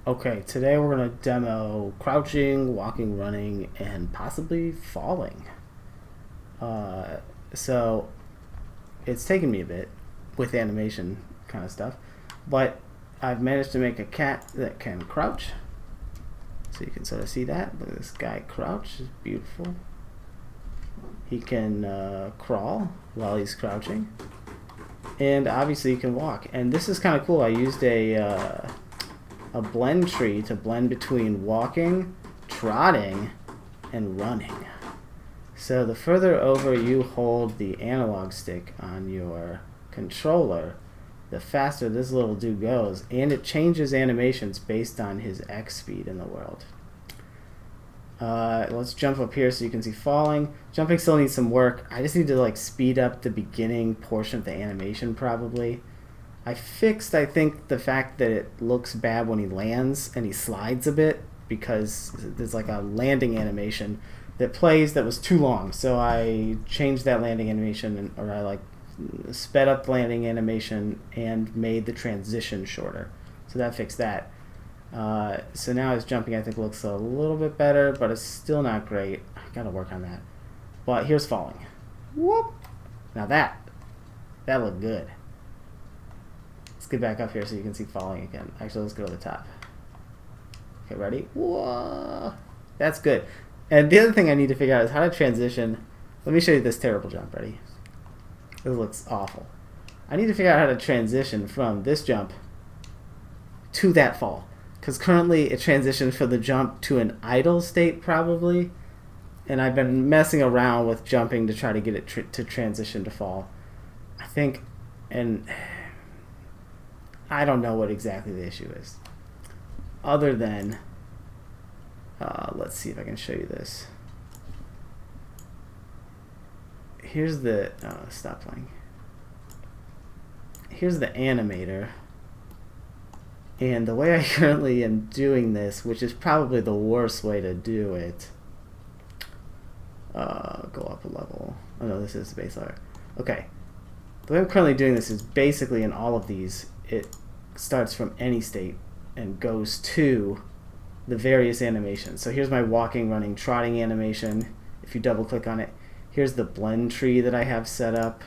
Okay, today we're going to demo crouching, walking, running, and possibly falling. Uh, so it's taken me a bit with animation kind of stuff, but I've managed to make a cat that can crouch. So you can sort of see that. Look at this guy crouch, it's beautiful. He can crawl while he's crouching. And obviously he can walk. And this is kind of cool. I used a blend tree to blend between walking, trotting, and running. So the further over you hold the analog stick on your controller, the faster this little dude goes, and it changes animations based on his X speed in the world. Let's jump up here so you can see falling. Jumping still needs some work. I just need to speed up the beginning portion of the animation probably. I fixed, I think, the fact that it looks bad when he lands and he slides a bit because there's like a landing animation that plays that was too long. So I changed that landing animation, or I sped up the landing animation and made the transition shorter. So that fixed that. So now his jumping, I think, looks a little bit better, but it's still not great. I gotta work on that. But here's falling. Whoop! Now that looked good. Let's get back up here so you can see falling again. Actually, let's go to the top. Okay, ready? Whoa! That's good. And the other thing I need to figure out is how to transition. Let me show you this terrible jump. Ready? It looks awful. I need to figure out how to transition from this jump to that fall. Because currently it transitions from the jump to an idle state probably. And I've been messing around with jumping to try to get it to transition to fall. I think, and I don't know what exactly the issue is. Other than, let's see if I can show you this. Here's the, stop playing. Here's the animator. And the way I currently am doing this, which is probably the worst way to do it, go up a level. Oh no, this is the base layer. Okay. The way I'm currently doing this is basically in all of these, it starts from any state and goes to the various animations. So here's my walking, running, trotting animation. If you double click on it, here's the blend tree that I have set up.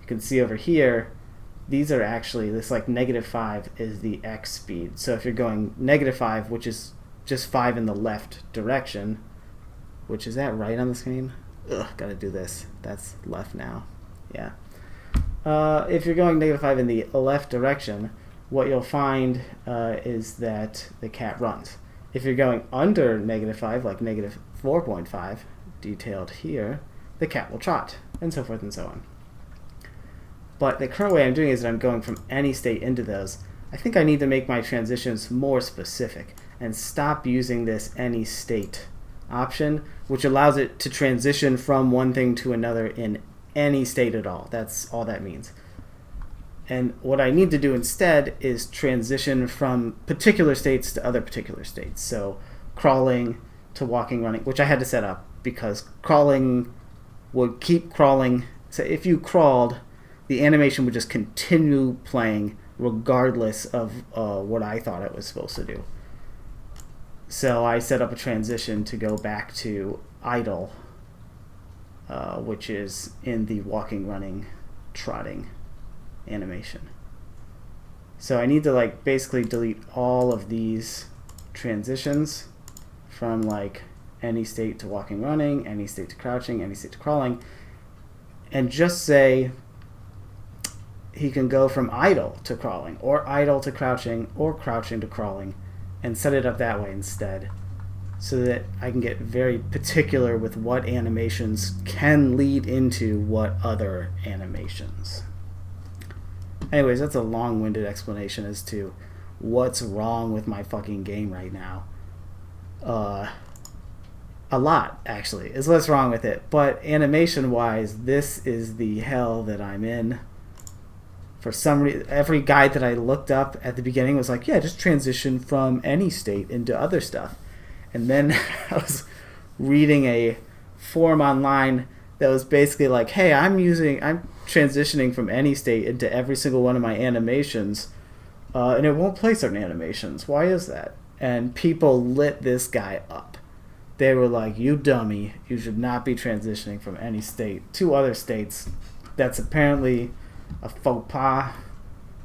You can see over here, these are actually, this -5 is the X speed. So if you're going -5, which is just 5 in the left direction, which is that right on the screen? Ugh, gotta do this. That's left now. Yeah. If you're going -5 in the left direction, what you'll find is that the cat runs. If you're going under -5, like -4.5, detailed here, the cat will trot, and so forth and so on. But the current way I'm doing is that I'm going from any state into those. I think I need to make my transitions more specific and stop using this any state option, which allows it to transition from one thing to another in any state at all. That's all that means. And what I need to do instead is transition from particular states to other particular states. So crawling to walking, running, which I had to set up because crawling would keep crawling. So if you crawled, the animation would just continue playing regardless of what I thought it was supposed to do. So I set up a transition to go back to idle, which is in the walking, running, trotting animation. So I need to basically delete all of these transitions from any state to walking, running, any state to crouching, any state to crawling, and just say he can go from idle to crawling, or idle to crouching, or crouching to crawling, and set it up that way instead, so that I can get very particular with what animations can lead into what other animations. Anyways, that's a long-winded explanation as to what's wrong with my fucking game right now. A lot, actually, is what's wrong with it. But animation-wise, this is the hell that I'm in. For some reason, every guide that I looked up at the beginning was like, yeah, just transition from any state into other stuff. And then I was reading a forum online that was basically like, hey, I'm transitioning from any state into every single one of my animations, and it won't play certain animations. Why is that? and people lit this guy up. They were like, "You dummy, you should not be transitioning from any state to other states. That's apparently a faux pas."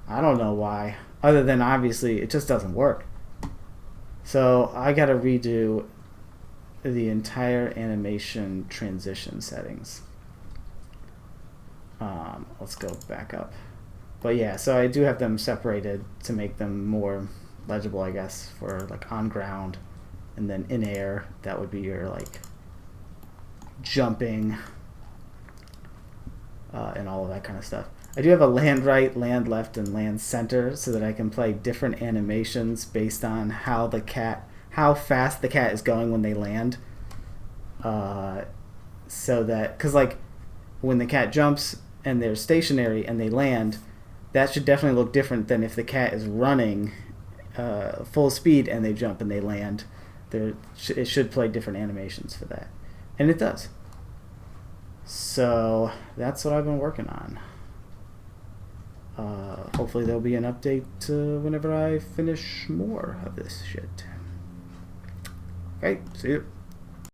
I don't know why, other than obviously it just doesn't work. So I gotta redo the entire animation transition settings. Let's go back up. But yeah, so I do have them separated to make them more legible, I guess, for like on ground, and then in air, that would be your like jumping and all of that kind of stuff. I do have a land right, land left, and land center so that I can play different animations based on how fast the cat is going when they land. So that, because like when the cat jumps and they're stationary and they land, that should definitely look different than if the cat is running full speed and they jump and they land. It should play different animations for that. And it does. So that's what I've been working on. Hopefully there'll be an update whenever I finish more of this shit. Okay, see you.